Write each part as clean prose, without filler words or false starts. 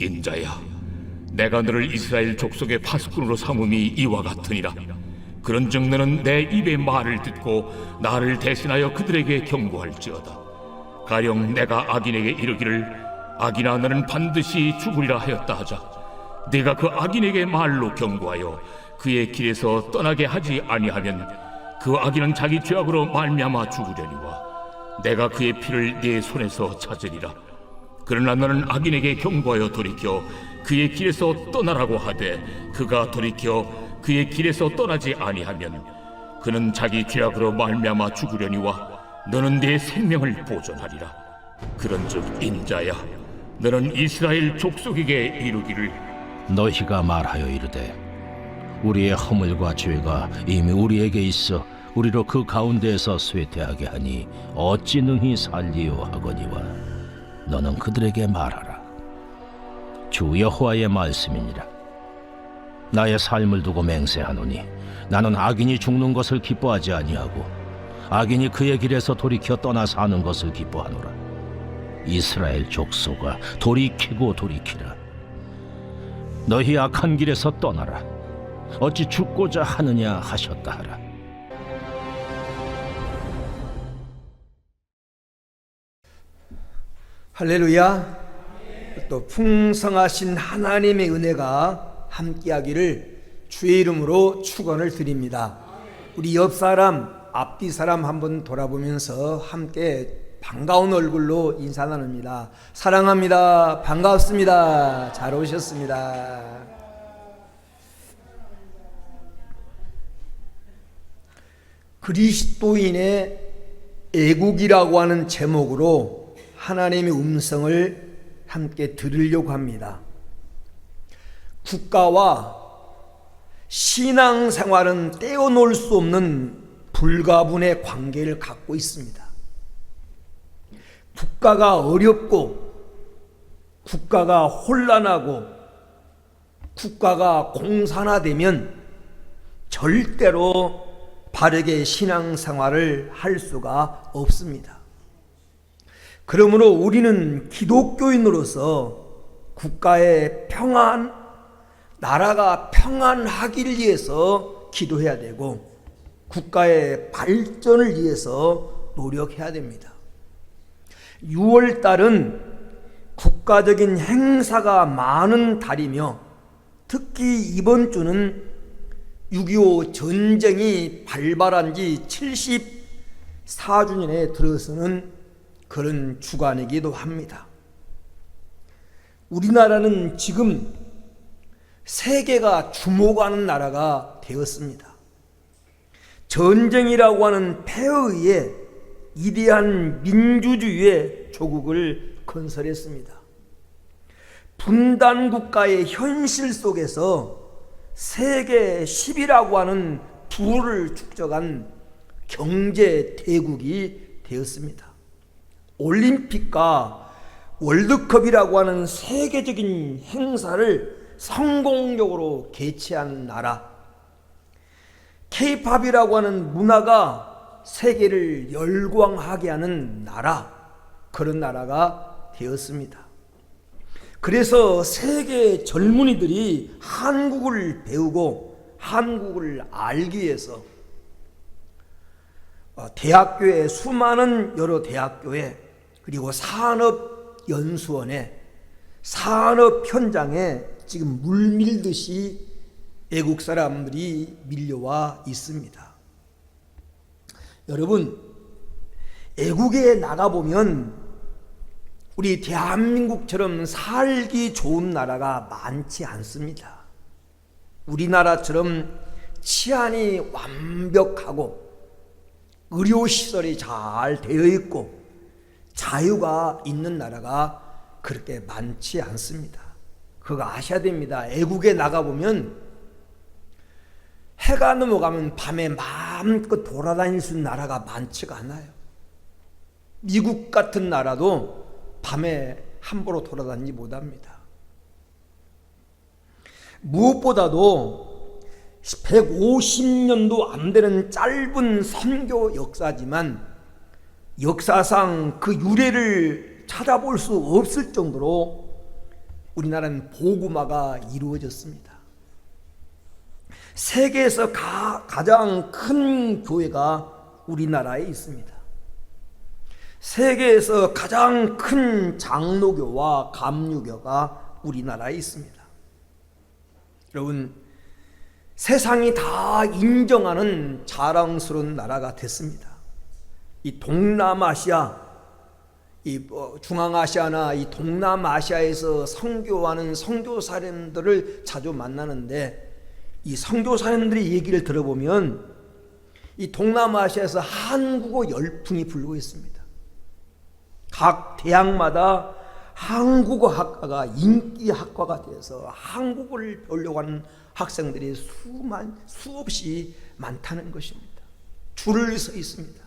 인자야, 내가 너를 이스라엘 족속의 파수꾼으로 삼음이 이와 같으니라. 그런즉 너는 내 입의 말을 듣고 나를 대신하여 그들에게 경고할지어다. 가령 내가 악인에게 이르기를 악인아 너는 반드시 죽으리라 하였다 하자, 네가 그 악인에게 말로 경고하여 그의 길에서 떠나게 하지 아니하면 그 악인은 자기 죄악으로 말미암아 죽으려니와 내가 그의 피를 네 손에서 찾으리라. 그러나 너는 악인에게 경고하여 돌이켜 그의 길에서 떠나라고 하되 그가 돌이켜 그의 길에서 떠나지 아니하면 그는 자기 죄악으로 말미암아 죽으려니와 너는 네 생명을 보존하리라. 그런즉 인자야, 너는 이스라엘 족속에게 이르기를 너희가 말하여 이르되 우리의 허물과 죄가 이미 우리에게 있어 우리로 그 가운데에서 쇠퇴하게 하니 어찌 능히 살리요 하거니와 너는 그들에게 말하라. 주 여호와의 말씀이니라. 나의 삶을 두고 맹세하노니 나는 악인이 죽는 것을 기뻐하지 아니하고 악인이 그의 길에서 돌이켜 떠나 사는 것을 기뻐하노라. 이스라엘 족속아, 돌이키고 돌이키라. 너희 악한 길에서 떠나라. 어찌 죽고자 하느냐 하셨다 하라. 할렐루야. 또 풍성하신 하나님의 은혜가 함께하기를 주의 이름으로 축원을 드립니다. 우리 옆 사람, 앞뒤 사람 한번 돌아보면서 함께 반가운 얼굴로 인사 나눕니다. 사랑합니다. 반갑습니다. 잘 오셨습니다. 그리스도인의 애국이라고 하는 제목으로 하나님의 음성을 함께 들으려고 합니다. 국가와 신앙생활은 떼어놓을 수 없는 불가분의 관계를 갖고 있습니다. 국가가 어렵고 국가가 혼란하고 국가가 공산화되면 절대로 바르게 신앙생활을 할 수가 없습니다. 그러므로 우리는 기독교인으로서 국가의 평안, 나라가 평안하기를 위해서 기도해야 되고 국가의 발전을 위해서 노력해야 됩니다. 6월달은 국가적인 행사가 많은 달이며 특히 이번 주는 6.25 전쟁이 발발한 지 74주년에 들어서는 그런 주간이기도 합니다. 우리나라는 지금 세계가 주목하는 나라가 되었습니다. 전쟁이라고 하는 폐허에 의해 위대한 민주주의의 조국을 건설했습니다. 분단 국가의 현실 속에서 세계 10이라고 하는 부를 축적한 경제 대국이 되었습니다. 올림픽과 월드컵이라고 하는 세계적인 행사를 성공적으로 개최한 나라, K-팝이라고 하는 문화가 세계를 열광하게 하는 나라, 그런 나라가 되었습니다. 그래서 세계 젊은이들이 한국을 배우고 한국을 알기 위해서 대학교에, 수많은 여러 대학교에, 그리고 산업연수원에, 산업 현장에 지금 물밀듯이 외국 사람들이 밀려와 있습니다. 여러분, 외국에 나가보면 우리 대한민국처럼 살기 좋은 나라가 많지 않습니다. 우리나라처럼 치안이 완벽하고 의료시설이 잘 되어 있고 자유가 있는 나라가 그렇게 많지 않습니다. 그거 아셔야 됩니다. 외국에 나가보면 해가 넘어가면 밤에 마음껏 돌아다닐 수 있는 나라가 많지가 않아요. 미국 같은 나라도 밤에 함부로 돌아다니지 못합니다. 무엇보다도 150년도 안 되는 짧은 선교 역사지만 역사상 그 유래를 찾아볼 수 없을 정도로 우리나라는 복음화가 이루어졌습니다. 세계에서 가장 큰 교회가 우리나라에 있습니다. 세계에서 가장 큰 장로교와 감리교가 우리나라에 있습니다. 여러분, 세상이 다 인정하는 자랑스러운 나라가 됐습니다. 이 동남아시아, 중앙아시아나 이 동남아시아에서 선교하는 선교사님들을 자주 만나는데, 이 선교사님들의 얘기를 들어보면 이 동남아시아에서 한국어 열풍이 불고 있습니다. 각 대학마다 한국어 학과가 인기 학과가 돼서 한국어를 배우려고 하는 학생들이 수없이 많다는 것입니다. 줄을 서 있습니다.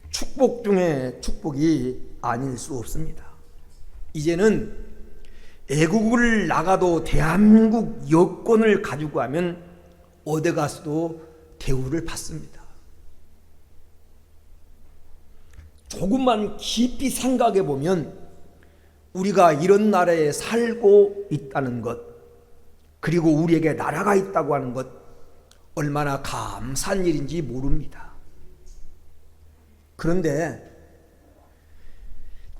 축복 중에 축복이 아닐 수 없습니다. 이제는 애국을 나가도 대한민국 여권을 가지고 가면 어디 가서도 대우를 받습니다. 조금만 깊이 생각해 보면 우리가 이런 나라에 살고 있다는 것, 그리고 우리에게 나라가 있다고 하는 것, 얼마나 감사한 일인지 모릅니다. 그런데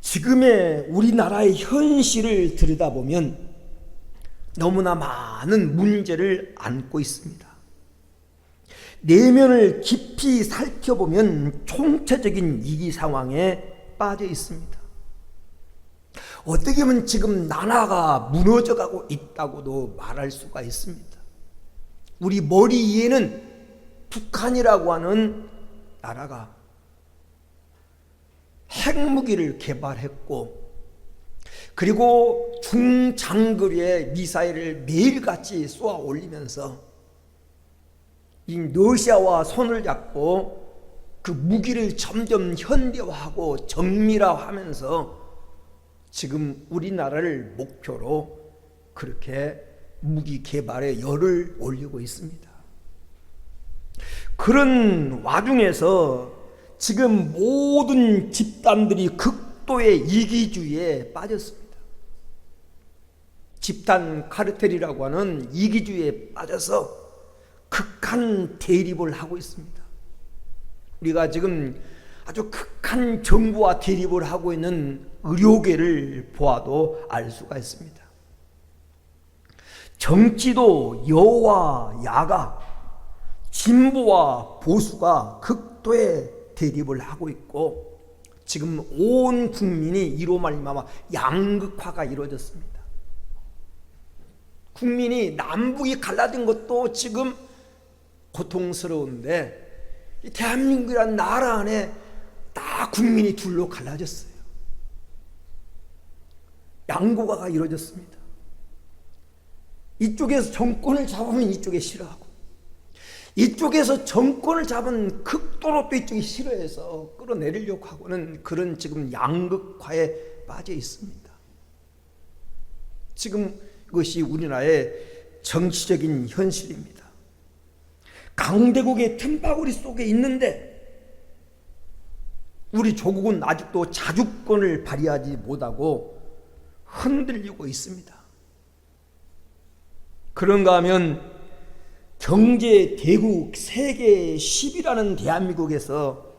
지금의 우리나라의 현실을 들여다보면 너무나 많은 문제를 안고 있습니다. 내면을 깊이 살펴보면 총체적인 위기 상황에 빠져 있습니다. 어떻게 보면 지금 나라가 무너져가고 있다고도 말할 수가 있습니다. 우리 머리 위에는 북한이라고 하는 나라가 핵무기를 개발했고, 그리고 중장거리의 미사일을 매일같이 쏘아 올리면서 이 러시아와 손을 잡고 그 무기를 점점 현대화하고 정밀화하면서 지금 우리나라를 목표로 그렇게 무기 개발에 열을 올리고 있습니다. 그런 와중에서 지금 모든 집단들이 극도의 이기주의에 빠졌습니다. 집단 카르텔이라고 하는 이기주의에 빠져서 극한 대립을 하고 있습니다. 우리가 지금 아주 극한 정부와 대립을 하고 있는 의료계를 보아도 알 수가 있습니다. 정치도 여와 야가, 진보와 보수가 극도의 대립을 하고 있고, 지금 온 국민이 이로 말미암아 양극화가 이루어졌습니다. 국민이 남북이 갈라진 것도 지금 고통스러운데, 이 대한민국이라는 나라 안에 다 국민이 둘로 갈라졌어요. 양극화가 이루어졌습니다. 이쪽에서 정권을 잡으면 이쪽에 싫어하고, 이쪽에서 정권을 잡은 극도로 또 이쪽이 싫어해서 끌어내리려고 하고는 그런 지금 양극화에 빠져 있습니다. 지금 이것이 우리나라의 정치적인 현실입니다. 강대국의 틈바구니 속에 있는데 우리 조국은 아직도 자주권을 발휘하지 못하고 흔들리고 있습니다. 그런가 하면 경제 대국 세계 10위라는 대한민국에서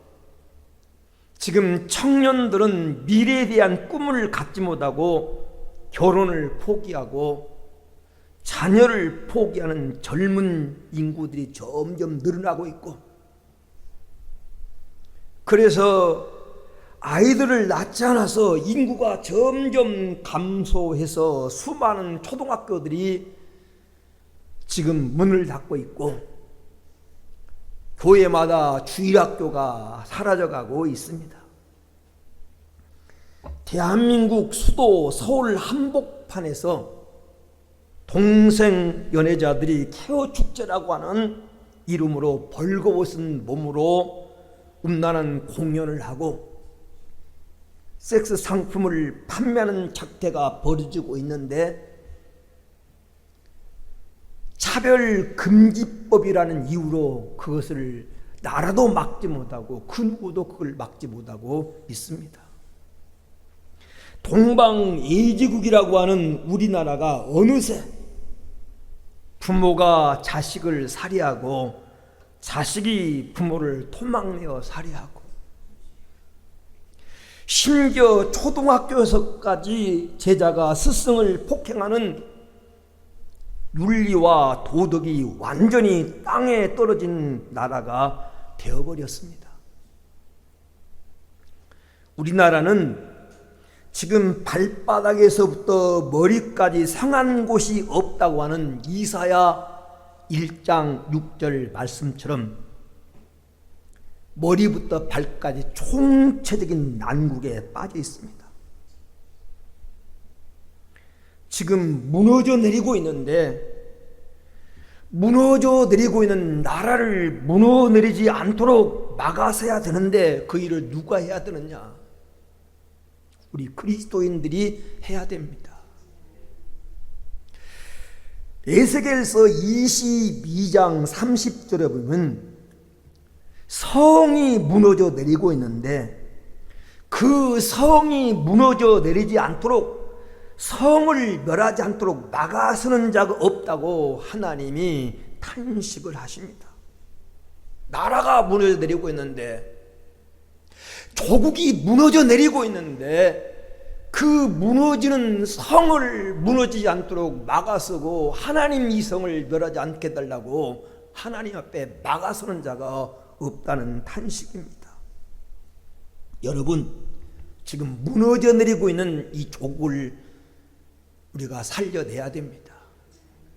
지금 청년들은 미래에 대한 꿈을 갖지 못하고 결혼을 포기하고 자녀를 포기하는 젊은 인구들이 점점 늘어나고 있고, 그래서 아이들을 낳지 않아서 인구가 점점 감소해서 수많은 초등학교들이 지금 문을 닫고 있고, 교회마다 주일학교가 사라져가고 있습니다. 대한민국 수도 서울 한복판에서 동생 연애자들이 케어 축제라고 하는 이름으로 벌거벗은 몸으로 음란한 공연을 하고 섹스 상품을 판매하는 작태가 벌어지고 있는데, 차별금지법이라는 이유로 그것을 나라도 막지 못하고 그 누구도 그걸 막지 못하고 있습니다. 동방예지국이라고 하는 우리나라가 어느새 부모가 자식을 살해하고 자식이 부모를 토막내어 살해하고 심지어 초등학교에서까지 제자가 스승을 폭행하는 윤리와 도덕이 완전히 땅에 떨어진 나라가 되어버렸습니다. 우리나라는 지금 발바닥에서부터 머리까지 상한 곳이 없다고 하는 이사야 1장 6절 말씀처럼 머리부터 발까지 총체적인 난국에 빠져 있습니다. 지금 무너져 내리고 있는데, 무너져 내리고 있는 나라를 무너내리지 않도록 막아서야 되는데 그 일을 누가 해야 되느냐? 우리 그리스도인들이 해야 됩니다. 에스겔서 22장 30절에 보면 성이 무너져 내리고 있는데 그 성이 무너져 내리지 않도록, 성을 멸하지 않도록 막아서는 자가 없다고 하나님이 탄식을 하십니다. 나라가 무너져 내리고 있는데, 조국이 무너져 내리고 있는데 그 무너지는 성을 무너지지 않도록 막아서고 하나님 이 성을 멸하지 않게 해달라고 하나님 앞에 막아서는 자가 없다는 탄식입니다. 여러분, 지금 무너져 내리고 있는 이 조국을 우리가 살려내야 됩니다.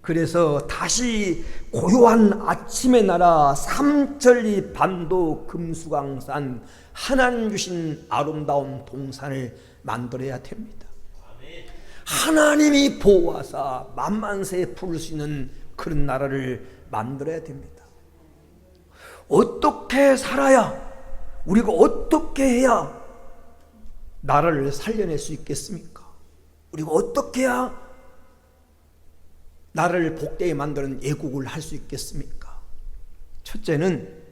그래서 다시 고요한 아침의 나라 삼천리 반도 금수강산 하나님 주신 아름다운 동산을 만들어야 됩니다. 하나님이 보호하사 만만세 부를 수 있는 그런 나라를 만들어야 됩니다. 어떻게 살아야, 우리가 어떻게 해야 나라를 살려낼 수 있겠습니까? 우리가 어떻게 해야 나라를 복되게 만드는 애국을 할 수 있겠습니까? 첫째는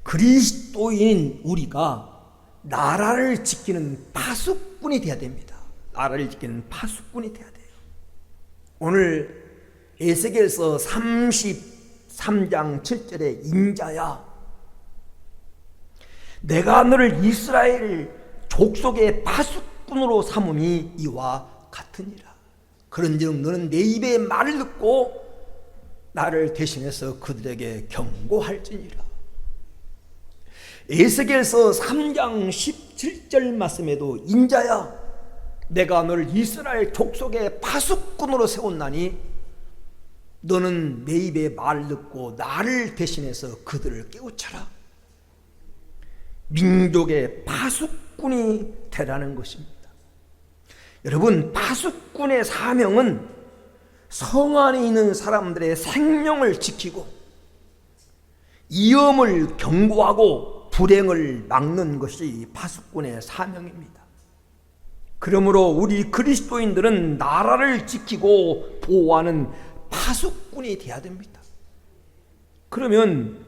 그리스도인 우리가 나라를 지키는 파수꾼이 되어야 됩니다. 나라를 지키는 파수꾼이 되어야 돼요. 오늘 에스겔서 33장 7절에 인자야, 내가 너를 이스라엘 족속의 파수꾼으로 삼음이 이와 같으니라. 그런즉 너는 내 입의 말을 듣고 나를 대신해서 그들에게 경고할지니라. 에스겔서 3장 17절 말씀에도 인자야, 내가 너를 이스라엘 족속의 파수꾼으로 세웠나니 너는 내 입의 말을 듣고 나를 대신해서 그들을 깨우쳐라. 민족의 파수꾼이 되라는 것입니다. 여러분, 파수꾼의 사명은 성 안에 있는 사람들의 생명을 지키고 위험을 경고하고 불행을 막는 것이 파수꾼의 사명입니다. 그러므로 우리 그리스도인들은 나라를 지키고 보호하는 파수꾼이 되어야 됩니다. 그러면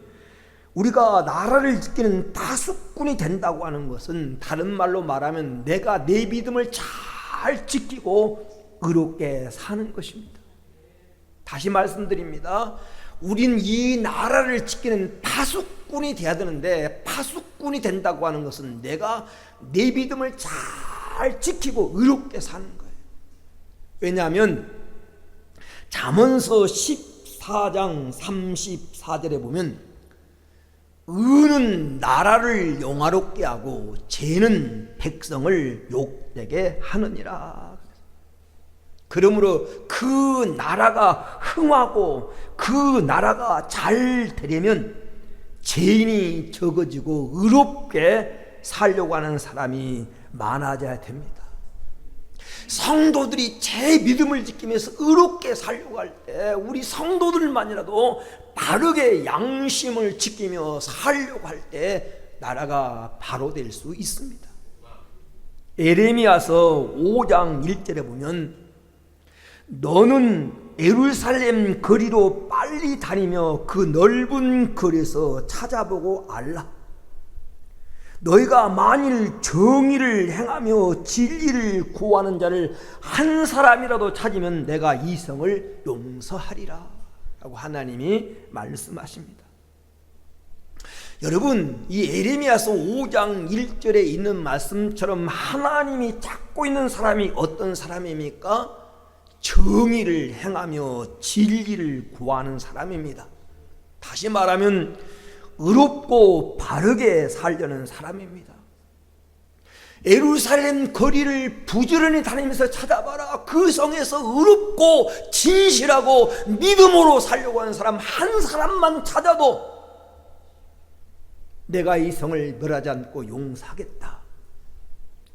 우리가 나라를 지키는 파수꾼이 된다고 하는 것은 다른 말로 말하면 내가 내 믿음을 잘 지키고 의롭게 사는 것입니다. 다시 말씀드립니다. 우린 이 나라를 지키는 파수꾼이 되어야 되는데, 파수꾼이 된다고 하는 것은 내가 내 믿음을 잘 지키고 의롭게 사는 거예요. 왜냐하면 잠언서 14장 34절에 보면 의는 나라를 영화롭게 하고 죄는 백성을 욕되게 하느니라. 그러므로 그 나라가 흥하고 그 나라가 잘 되려면 죄인이 적어지고 의롭게 살려고 하는 사람이 많아져야 됩니다. 성도들이 제 믿음을 지키면서 의롭게 살려고 할 때 우리 성도들만이라도 바르게 양심을 지키며 살려고 할 때 나라가 바로 될 수 있습니다. 에레미야서 5장 1절에 보면 너는 예루살렘 거리로 빨리 다니며 그 넓은 거리에서 찾아보고 알라. 너희가 만일 정의를 행하며 진리를 구하는 자를 한 사람이라도 찾으면 내가 이 성을 용서하리라 라고 하나님이 말씀하십니다. 여러분, 이 에레미야서 5장 1절에 있는 말씀처럼 하나님이 찾고 있는 사람이 어떤 사람입니까? 정의를 행하며 진리를 구하는 사람입니다. 다시 말하면 의롭고 바르게 살려는 사람입니다. 예루살렘 거리를 부지런히 다니면서 찾아봐라. 그 성에서 의롭고 진실하고 믿음으로 살려고 하는 사람 한 사람만 찾아도 내가 이 성을 멸하지 않고 용서하겠다.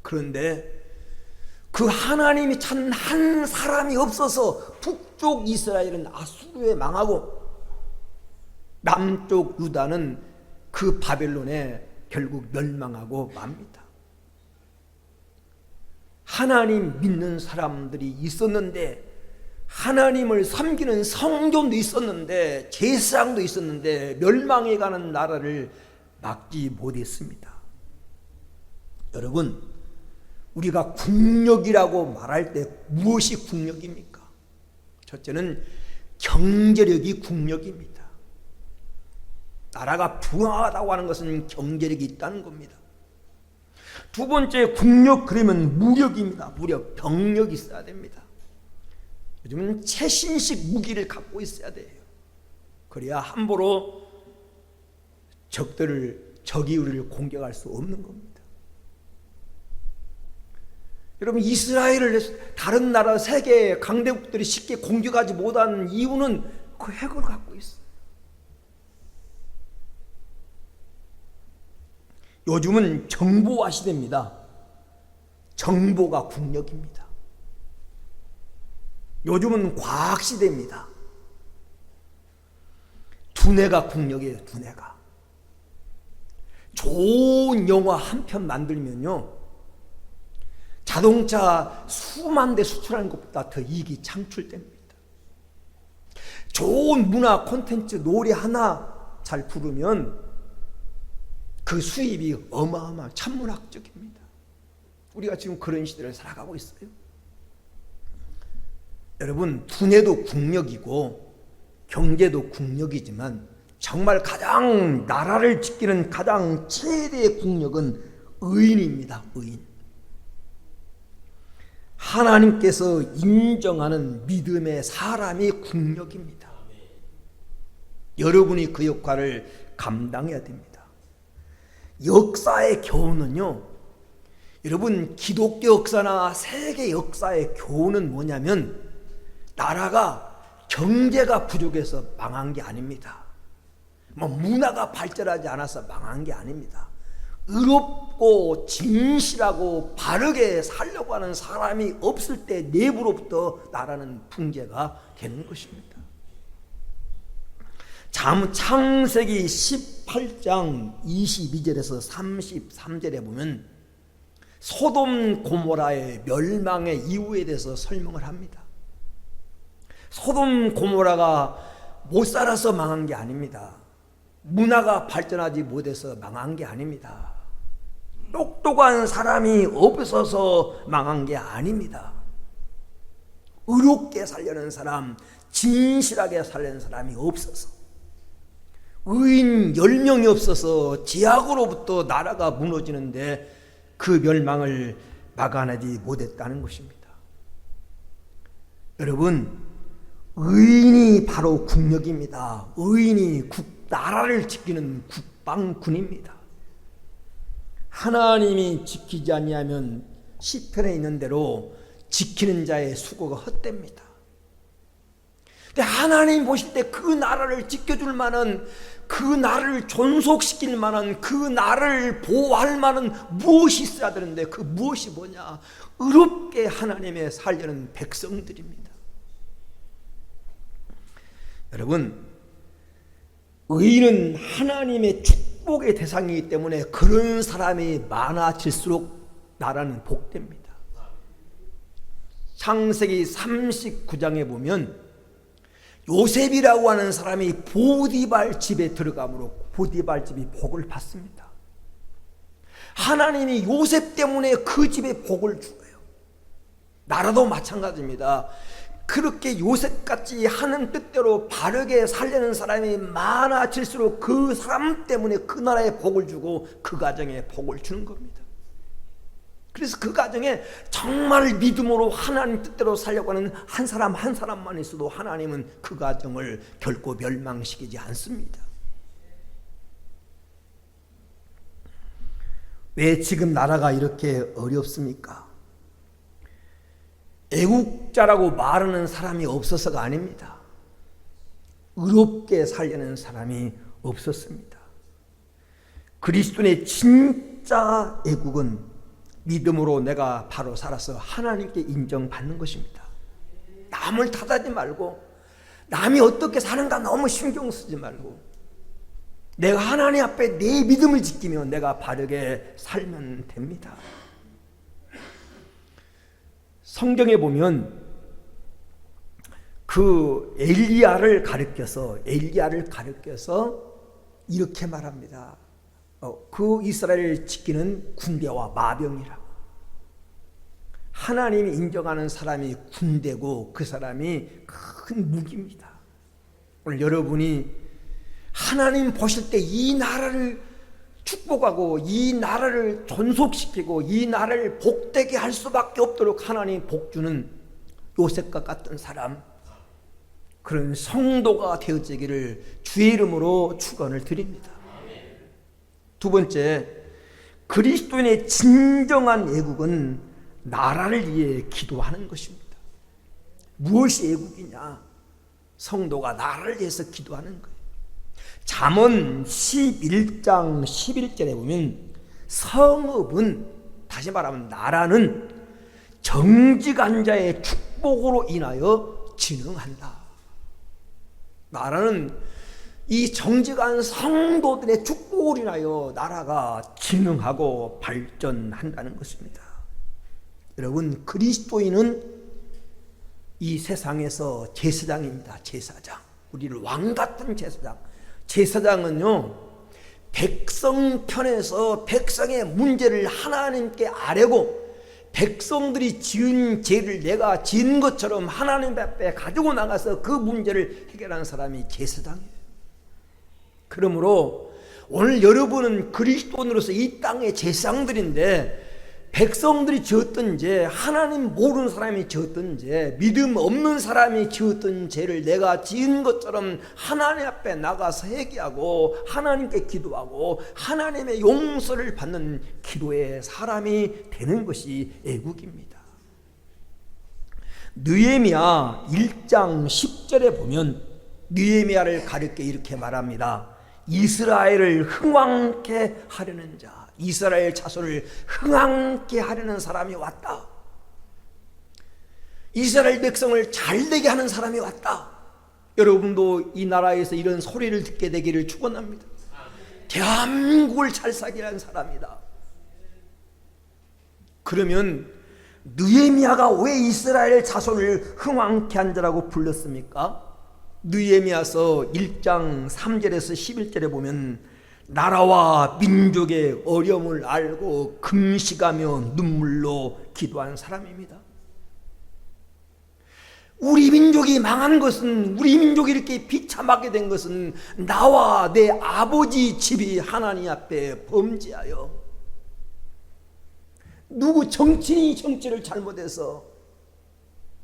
그런데 그 하나님이 찾는 한 사람이 없어서 북쪽 이스라엘은 아수르에 망하고 남쪽 유다는 그 바벨론에 결국 멸망하고 맙니다. 하나님 믿는 사람들이 있었는데, 하나님을 섬기는 성전도 있었는데, 제사장도 있었는데 멸망해가는 나라를 막지 못했습니다. 여러분, 우리가 국력이라고 말할 때 무엇이 국력입니까? 첫째는 경제력이 국력입니다. 나라가 부강하다고 하는 것은 경제력이 있다는 겁니다. 두 번째, 국력 그러면 무력입니다. 무력, 병력이 있어야 됩니다. 요즘은 최신식 무기를 갖고 있어야 돼요. 그래야 함부로 적이 우리를 공격할 수 없는 겁니다. 여러분, 이스라엘을 다른 나라 세계 강대국들이 쉽게 공격하지 못하는 이유는 그 핵을 갖고 있어요. 요즘은 정보화 시대입니다. 정보가 국력입니다. 요즘은 과학 시대입니다. 두뇌가 국력이에요. 두뇌가. 좋은 영화 한 편 만들면요, 자동차 수만 대 수출하는 것보다 더 이익이 창출됩니다. 좋은 문화 콘텐츠 노래 하나 잘 부르면 그 수입이 어마어마한 천문학적입니다. 우리가 지금 그런 시대를 살아가고 있어요. 여러분, 두뇌도 국력이고 경제도 국력이지만 정말 가장 나라를 지키는 가장 최대의 국력은 의인입니다. 의인. 하나님께서 인정하는 믿음의 사람이 국력입니다. 여러분이 그 역할을 감당해야 됩니다. 역사의 교훈은요, 여러분, 기독교 역사나 세계 역사의 교훈은 뭐냐면, 나라가 경제가 부족해서 망한 게 아닙니다. 문화가 발전하지 않아서 망한 게 아닙니다. 의롭고 진실하고 바르게 살려고 하는 사람이 없을 때 내부로부터 나라는 붕괴가 되는 것입니다. 창세기 18장 22절에서 33절에 보면 소돔 고모라의 멸망의 이유에 대해서 설명을 합니다. 소돔 고모라가 못 살아서 망한 게 아닙니다. 문화가 발전하지 못해서 망한 게 아닙니다. 똑똑한 사람이 없어서 망한 게 아닙니다. 의롭게 살려는 사람, 진실하게 살려는 사람이 없어서, 의인 10명이 없어서 제약으로부터 나라가 무너지는데 그 멸망을 막아내지 못했다는 것입니다. 여러분, 의인이 바로 국력입니다. 의인이 나라를 지키는 국방군입니다. 하나님이 지키지 아니하면 시편에 있는 대로 지키는 자의 수고가 헛됩니다. 근데 하나님 보실 때 그 나라를 지켜줄 만한, 그 나라를 존속시킬 만한, 그 나라를 보호할 만한 무엇이 있어야 되는데, 그 무엇이 뭐냐? 의롭게 하나님의 살려는 백성들입니다. 여러분, 의인은 하나님의 축복의 대상이기 때문에 그런 사람이 많아질수록 나라는 복됩니다. 창세기 39장에 보면 요셉이라고 하는 사람이 보디발 집에 들어감으로 보디발 집이 복을 받습니다. 하나님이 요셉 때문에 그 집에 복을 주어요. 나라도 마찬가지입니다. 그렇게 요셉같이 하는 뜻대로 바르게 살려는 사람이 많아질수록 그 사람 때문에 그 나라에 복을 주고 그 가정에 복을 주는 겁니다. 그래서 그 가정에 정말 믿음으로 하나님 뜻대로 살려고 하는 한 사람 한 사람만 있어도 하나님은 그 가정을 결코 멸망시키지 않습니다. 왜 지금 나라가 이렇게 어렵습니까? 애국자라고 말하는 사람이 없어서가 아닙니다. 의롭게 살려는 사람이 없었습니다. 그리스도의 진짜 애국은 믿음으로 내가 바로 살아서 하나님께 인정받는 것입니다. 남을 탓하지 말고 남이 어떻게 사는가 너무 신경 쓰지 말고 내가 하나님 앞에 내 믿음을 지키며 내가 바르게 살면 됩니다. 성경에 보면 그 엘리야를 가르쳐서 이렇게 말합니다. 그 이스라엘을 지키는 군대와 마병이라고. 하나님이 인정하는 사람이 군대고 그 사람이 큰 무기입니다. 오늘 여러분이 하나님 보실 때 이 나라를 축복하고 이 나라를 존속시키고 이 나라를 복되게 할 수밖에 없도록 하나님 복주는 요셉과 같은 사람, 그런 성도가 되어지기를 주의 이름으로 축원을 드립니다. 두 번째, 그리스도인의 진정한 애국은 나라를 위해 기도하는 것입니다. 무엇이 애국이냐? 성도가 나라를 위해서 기도하는 거예요. 잠언 11장 11절에 보면 성읍은, 다시 말하면 나라는 정직한 자의 축복으로 인하여 진흥한다. 나라는 이 정직한 성도들의 축복으로 인하여 나라가 진흥하고 발전한다는 것입니다. 여러분, 그리스도인은 이 세상에서 제사장입니다. 제사장. 우리를 왕 같은 제사장. 제사장은요, 백성 편에서 백성의 문제를 하나님께 아뢰고 백성들이 지은 죄를 내가 지은 것처럼 하나님 앞에 가지고 나가서 그 문제를 해결하는 사람이 제사장이에요. 그러므로 오늘 여러분은 그리스도인으로서 이 땅의 제사장들인데, 백성들이 지었던 죄, 하나님 모르는 사람이 지었던 죄, 믿음 없는 사람이 지었던 죄를 내가 지은 것처럼 하나님 앞에 나가서 회개하고 하나님께 기도하고 하나님의 용서를 받는 기도의 사람이 되는 것이 애국입니다. 느헤미야 1장 10절에 보면 느헤미야를 가르쳐 이렇게 말합니다. 이스라엘을 흥왕케 하려는 자, 이스라엘 자손을 흥왕케 하려는 사람이 왔다. 이스라엘 백성을 잘되게 하는 사람이 왔다. 여러분도 이 나라에서 이런 소리를 듣게 되기를 축원합니다. 대한민국을 잘 살게 하는 사람이다. 그러면 느헤미야가 왜 이스라엘 자손을 흥왕케 한 자라고 불렀습니까? 느헤미야서 1장 3절에서 11절에 보면 나라와 민족의 어려움을 알고 금식하며 눈물로 기도한 사람입니다. 우리 민족이 망한 것은, 우리 민족이 이렇게 비참하게 된 것은 나와 내 아버지 집이 하나님 앞에 범죄하여, 누구 정치인이 정치를 잘못해서,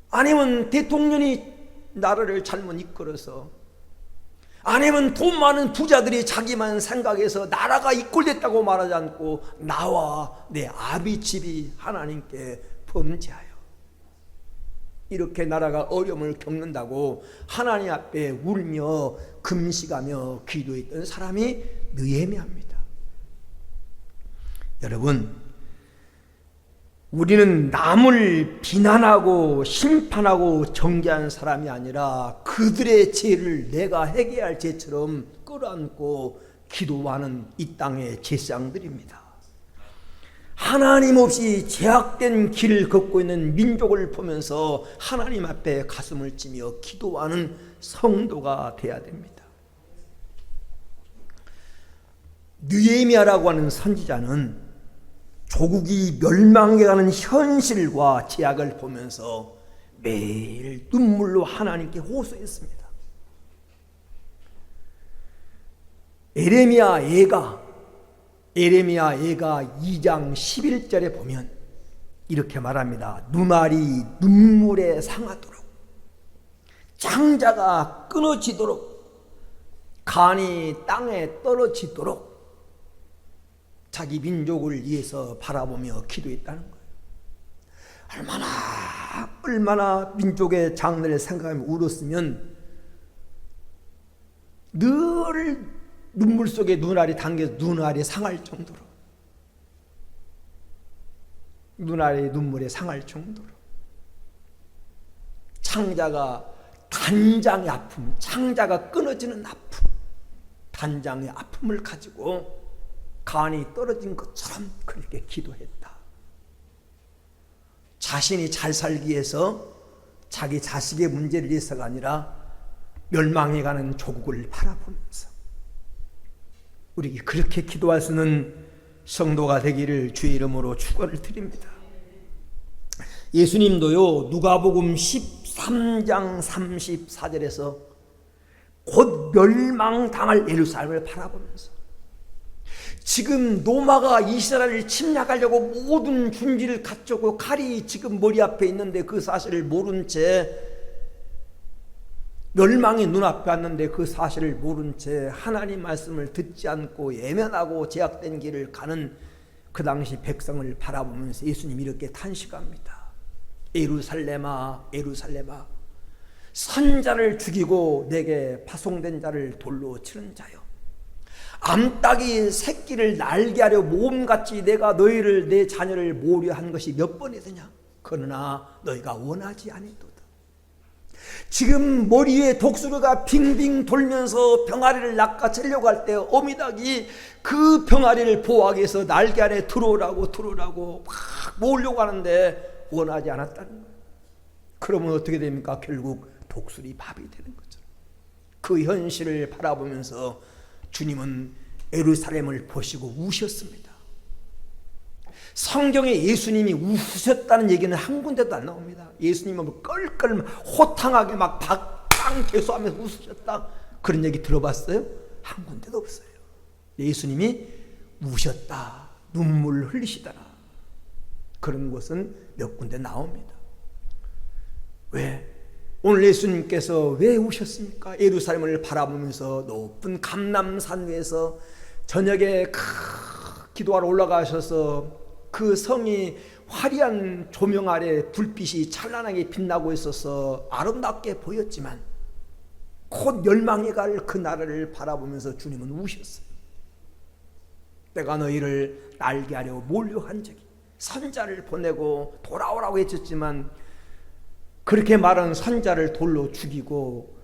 아니면 대통령이 나라를 잘못 이끌어서, 아니면 돈 많은 부자들이 자기만 생각해서 나라가 이꼴됐다고 말하지 않고 나와 내 아비 집이 하나님께 범죄하여 이렇게 나라가 어려움을 겪는다고 하나님 앞에 울며 금식하며 기도했던 사람이 느헤미야입니다. 여러분, 우리는 남을 비난하고 심판하고 정죄하는 사람이 아니라 그들의 죄를 내가 해결할 죄처럼 끌어안고 기도하는 이 땅의 제사장들입니다. 하나님 없이 제약된 길을 걷고 있는 민족을 보면서 하나님 앞에 가슴을 찌며 기도하는 성도가 되어야 됩니다. 느헤미야라고 하는 선지자는 조국이 멸망해가는 현실과 제약을 보면서 매일 눈물로 하나님께 호소했습니다. 에레미야 예가 2장 11절에 보면 이렇게 말합니다. 눈알이 눈물에 상하도록, 창자가 끊어지도록, 간이 땅에 떨어지도록 자기 민족을 위해서 바라보며 기도했다는 거예요. 얼마나 민족의 장래를 생각하며 울었으면 늘 눈물 속에 눈알이 당겨서 눈알이 상할 정도로, 눈알이 눈물에 상할 정도로 창자가 단장의 아픔, 창자가 끊어지는 아픔, 단장의 아픔을 가지고 간이 떨어진 것처럼 그렇게 기도했다. 자신이 잘 살기 위해서 자기 자식의 문제를 위해서가 아니라 멸망해가는 조국을 바라보면서 우리에게 그렇게 기도할 수 있는 성도가 되기를 주의 이름으로 축원을 드립니다. 예수님도요, 누가복음 13장 34절에서 곧 멸망당할 예루살렘을 바라보면서 지금 로마가 이스라엘을 침략하려고 모든 준비를 갖추고 칼이 지금 머리 앞에 있는데 그 사실을 모른 채, 멸망이 눈앞에 왔는데 그 사실을 모른 채 하나님 말씀을 듣지 않고 예면하고 제약된 길을 가는 그 당시 백성을 바라보면서 예수님이 이렇게 탄식합니다. 예루살렘아, 예루살렘아, 선자를 죽이고 내게 파송된 자를 돌로 치는 자여, 암탉이 새끼를 날게 하려 모험같이 내가 너희를, 내 자녀를 모으려 한 것이 몇 번이더냐. 그러나 너희가 원하지 아니도다. 지금 머리에 독수리가 빙빙 돌면서 병아리를 낚아채려고 할 때 어미닭이 그 병아리를 보호하기 위해서 날개 안에 들어오라고 막 모으려고 하는데 원하지 않았다는 거예요. 그러면 어떻게 됩니까? 결국 독수리 밥이 되는 거죠. 그 현실을 바라보면서 주님은 예루살렘을 보시고 우셨습니다. 성경에 예수님이 우셨다는 얘기는 한 군데도 안 나옵니다. 예수님은 껄껄 호탕하게 막 박장대소하면서 웃으셨다, 그런 얘기 들어봤어요? 한 군데도 없어요. 예수님이 우셨다, 눈물 흘리시더라, 그런 것은 몇 군데 나옵니다. 왜? 오늘 예수님께서 왜 우셨습니까? 예루살렘을 바라보면서 높은 감람산 위에서 저녁에 기도하러 올라가셔서 그 성이 화려한 조명 아래 불빛이 찬란하게 빛나고 있어서 아름답게 보였지만 곧 멸망해 갈 그 나라를 바라보면서 주님은 우셨어요. 내가 너희를 날게 하려 몰려한 적이, 선자를 보내고 돌아오라고 했었지만 그렇게 말한 선자를 돌로 죽이고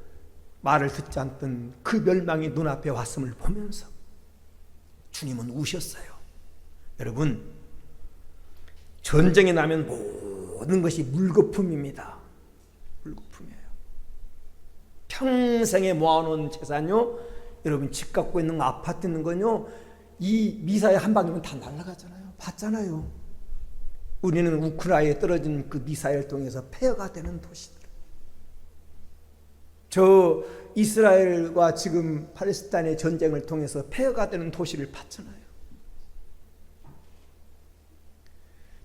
말을 듣지 않던 그 멸망이 눈앞에 왔음을 보면서 주님은 우셨어요. 여러분, 전쟁이 나면 모든 것이 물거품입니다. 물거품이에요. 평생에 모아놓은 재산요, 여러분 집 갖고 있는 거, 아파트 있는 건요, 이 미사일 한 방이면 다 날아가잖아요. 봤잖아요. 우리는 우크라이나에 떨어진 그 미사일 통해서 폐허가 되는 도시들, 저 이스라엘과 지금 팔레스타인의 전쟁을 통해서 폐허가 되는 도시를 봤잖아요.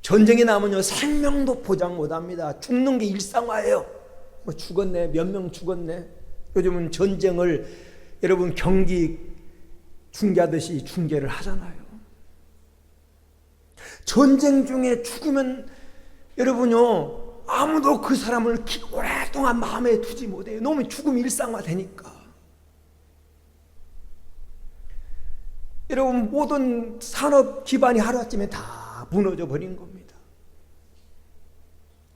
전쟁이 나면요, 생명도 보장 못합니다. 죽는 게 일상화예요. 뭐 죽었네, 몇 명 죽었네. 요즘은 전쟁을 여러분 경기 중계하듯이 중계를 하잖아요. 전쟁 중에 죽으면 여러분요, 아무도 그 사람을 오랫동안 마음에 두지 못해요. 너무 죽음이 일상화되니까. 여러분, 모든 산업 기반이 하루아침에 다 무너져 버린 겁니다.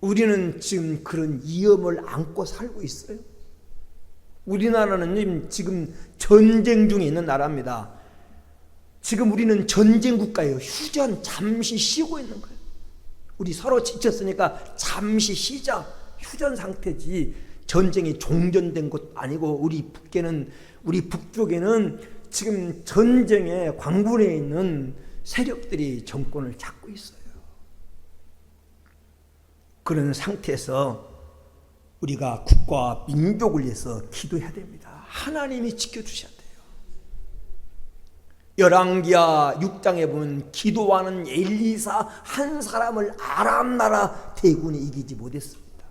우리는 지금 그런 위험을 안고 살고 있어요. 우리나라는 지금 전쟁 중에 있는 나라입니다. 지금 우리는 전쟁 국가예요. 휴전, 잠시 쉬고 있는 거예요. 우리 서로 지쳤으니까 잠시 쉬자, 휴전 상태지 전쟁이 종전된 것도 아니고, 우리 북쪽에는 지금 전쟁에 광분해 있는 세력들이 정권을 잡고 있어요. 그런 상태에서 우리가 국가와 민족을 위해서 기도해야 됩니다. 하나님이 지켜주셔야 돼요. 열왕기하 6장에 보면 기도하는 엘리사 한 사람을 아람 나라 대군이 이기지 못했습니다.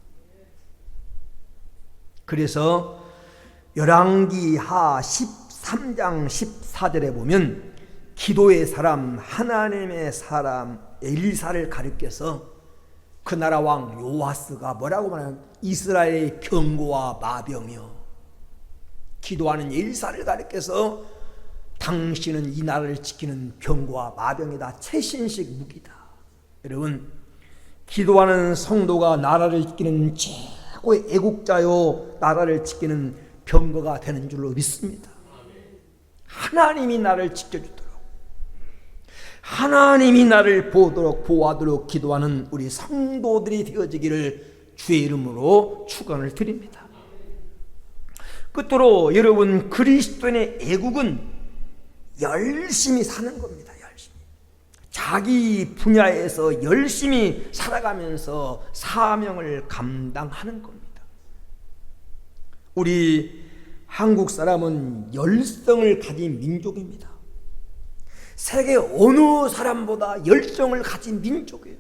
그래서 열왕기하 13장 14절에 보면 기도의 사람, 하나님의 사람 엘리사를 가리켜서 그 나라 왕 요아스가 뭐라고 말하냐면 이스라엘의 병고와 마병이여, 기도하는 엘리사를 가리켜서 당신은 이 나라를 지키는 병고와 마병이다, 최신식 무기다. 여러분, 기도하는 성도가 나라를 지키는 최고의 애국자요, 나라를 지키는 병거가 되는 줄로 믿습니다. 하나님이 나를 지켜주도록, 하나님이 나를 보호하도록 기도하는 우리 성도들이 되어지기를 주의 이름으로 축원을 드립니다. 끝으로 여러분, 그리스도인의 애국은 열심히 사는 겁니다. 열심히 자기 분야에서 열심히 살아가면서 사명을 감당하는 겁니다. 우리 한국 사람은 열성을 가진 민족입니다. 세계 어느 사람보다 열정을 가진 민족이에요.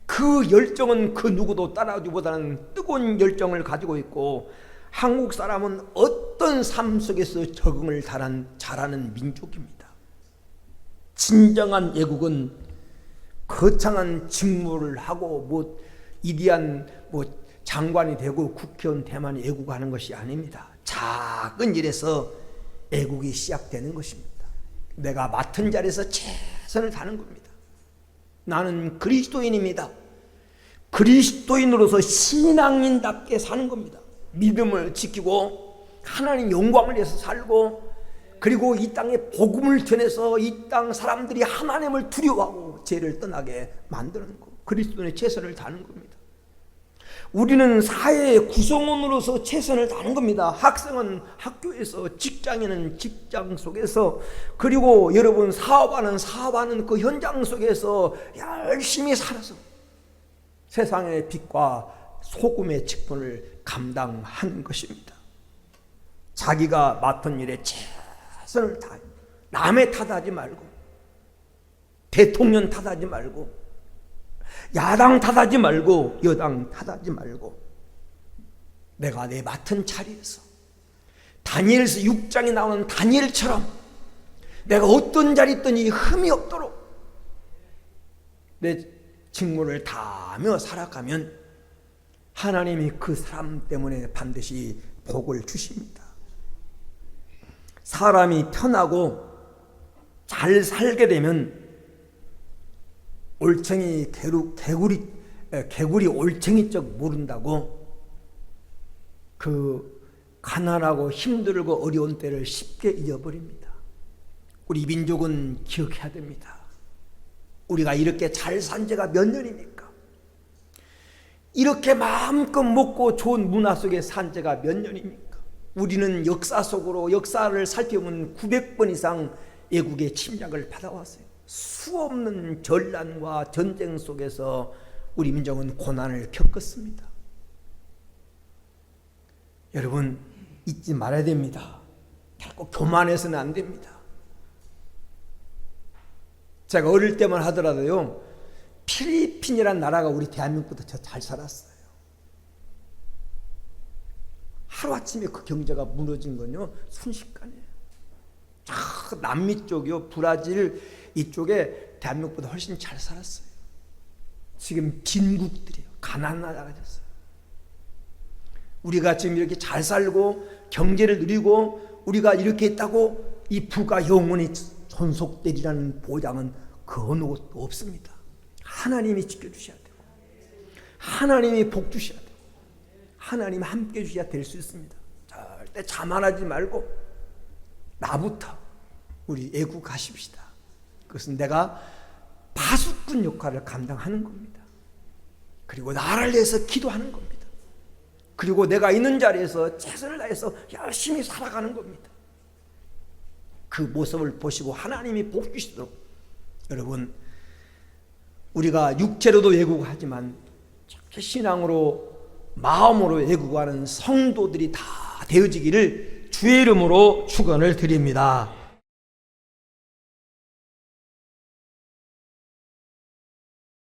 그 열정은 그 누구도 따라오지 못하는 뜨거운 열정을 가지고 있고, 한국 사람은 어떤 삶 속에서 적응을 잘하는 민족입니다. 진정한 애국은 거창한 직무를 하고 이디한 장관이 되고 국회의원 되만 애국하는 것이 아닙니다. 작은 일에서 애국이 시작되는 것입니다. 내가 맡은 자리에서 최선을 다하는 겁니다. 나는 그리스도인입니다. 그리스도인으로서 신앙인답게 사는 겁니다. 믿음을 지키고 하나님 영광을 위해서 살고, 그리고 이 땅에 복음을 전해서 이 땅 사람들이 하나님을 두려워하고 죄를 떠나게 만드는 것, 그리스도인의 최선을 다하는 겁니다. 우리는 사회의 구성원으로서 최선을 다하는 겁니다. 학생은 학교에서, 직장인은 직장 속에서, 그리고 여러분 사업하는 그 현장 속에서 열심히 살아서 세상의 빛과 소금의 직분을 감당하는 것입니다. 자기가 맡은 일에 최선을 다해 남의 탓하지 말고, 대통령 탓하지 말고, 야당 탓하지 말고, 여당 탓하지 말고, 내가 내 맡은 자리에서 다니엘서 6장에 나오는 다니엘처럼 내가 어떤 자리에 있든지 흠이 없도록 내 직무를 다하며 살아가면 하나님이 그 사람 때문에 반드시 복을 주십니다. 사람이 편하고 잘 살게 되면 개구리 올챙이 쩍 모른다고, 그 가난하고 힘들고 어려운 때를 쉽게 잊어버립니다. 우리 민족은 기억해야 됩니다. 우리가 이렇게 잘 산 지가 몇 년입니까? 이렇게 마음껏 먹고 좋은 문화 속에 산 지가 몇 년입니까? 우리는 역사 속으로, 역사를 살펴보면 900번 이상 애국의 침략을 받아왔어요. 수없는 전란과 전쟁 속에서 우리 민족은 고난을 겪었습니다. 여러분, 잊지 말아야 됩니다. 결코 교만해서는 안 됩니다. 제가 어릴 때만 하더라도요, 필리핀이라는 나라가 우리 대한민국보다 더 잘 살았어요. 하루아침에 그 경제가 무너진 건요, 순식간이에요. 남미 쪽이요, 브라질 이쪽에 대한민국보다 훨씬 잘 살았어요. 지금 빈국들이에요. 가난한 나라가 됐어요. 우리가 지금 이렇게 잘 살고 경제를 누리고 우리가 이렇게 있다고 이 부가 영원히 존속되리라는 보장은 그 어느 곳도 없습니다. 하나님이 지켜주셔야 되고, 하나님이 복 주셔야 되고, 하나님이 함께 주셔야 될 수 있습니다. 절대 자만하지 말고 나부터 우리 애국하십시다. 그것은 내가 파수꾼 역할을 감당하는 겁니다. 그리고 나라를 위해서 기도하는 겁니다. 그리고 내가 있는 자리에서 최선을 다해서 열심히 살아가는 겁니다. 그 모습을 보시고 하나님이 복 주시도록 여러분 우리가 육체로도 애국하지만 신앙으로 마음으로 애국하는 성도들이 다 되어지기를 주의 이름으로 축원을 드립니다.